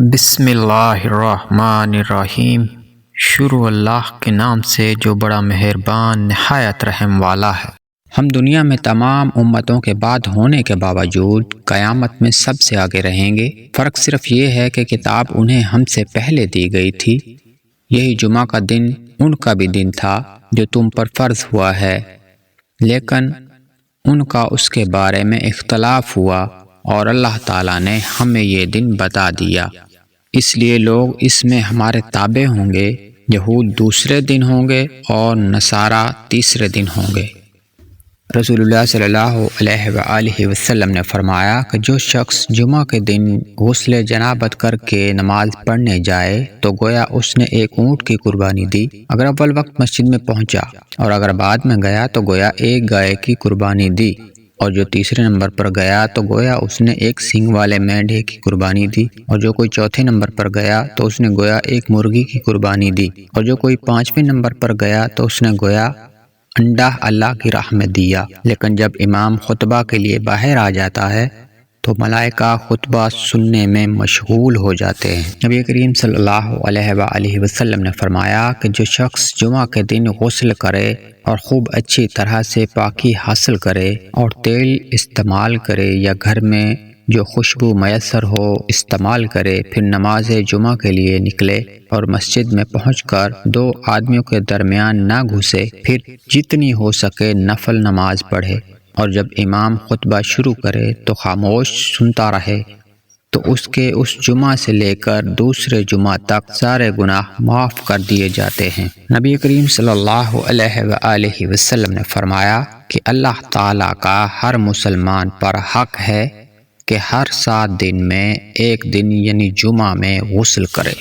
بسم اللہ الرحمن الرحیم۔ شروع اللہ کے نام سے جو بڑا مہربان نہایت رحم والا ہے۔ ہم دنیا میں تمام امتوں کے بعد ہونے کے باوجود قیامت میں سب سے آگے رہیں گے۔ فرق صرف یہ ہے کہ کتاب انہیں ہم سے پہلے دی گئی تھی۔ یہی جمعہ کا دن ان کا بھی دن تھا جو تم پر فرض ہوا ہے، لیکن ان کا اس کے بارے میں اختلاف ہوا اور اللہ تعالیٰ نے ہمیں یہ دن بتا دیا، اس لیے لوگ اس میں ہمارے تابع ہوں گے۔ یہود دوسرے دن ہوں گے اور نصارہ تیسرے دن ہوں گے۔ رسول اللہ صلی اللہ علیہ وآلہ وسلم نے فرمایا کہ جو شخص جمعہ کے دن غسل جنابت کر کے نماز پڑھنے جائے تو گویا اس نے ایک اونٹ کی قربانی دی۔ اگر اول وقت مسجد میں پہنچا اور اگر بعد میں گیا تو گویا ایک گائے کی قربانی دی، اور جو تیسرے نمبر پر گیا تو گویا اس نے ایک سینگ والے مینڈھے کی قربانی دی، اور جو کوئی چوتھے نمبر پر گیا تو اس نے گویا ایک مرغی کی قربانی دی، اور جو کوئی پانچویں نمبر پر گیا تو اس نے گویا انڈا اللہ کی راہ میں دیا۔ لیکن جب امام خطبہ کے لیے باہر آ جاتا ہے تو ملائکہ خطبہ سننے میں مشغول ہو جاتے ہیں۔ نبی کریم صلی اللہ علیہ وآلہ وسلم نے فرمایا کہ جو شخص جمعہ کے دن غسل کرے اور خوب اچھی طرح سے پاکی حاصل کرے اور تیل استعمال کرے یا گھر میں جو خوشبو میسر ہو استعمال کرے، پھر نماز جمعہ کے لیے نکلے اور مسجد میں پہنچ کر دو آدمیوں کے درمیان نہ گھسے، پھر جتنی ہو سکے نفل نماز پڑھے، اور جب امام خطبہ شروع کرے تو خاموش سنتا رہے، تو اس کے اس جمعہ سے لے کر دوسرے جمعہ تک سارے گناہ معاف کر دیے جاتے ہیں۔ نبی کریم صلی اللہ علیہ وآلہ وسلم نے فرمایا کہ اللہ تعالیٰ کا ہر مسلمان پر حق ہے کہ ہر 7 دن میں ایک دن یعنی جمعہ میں غسل کرے۔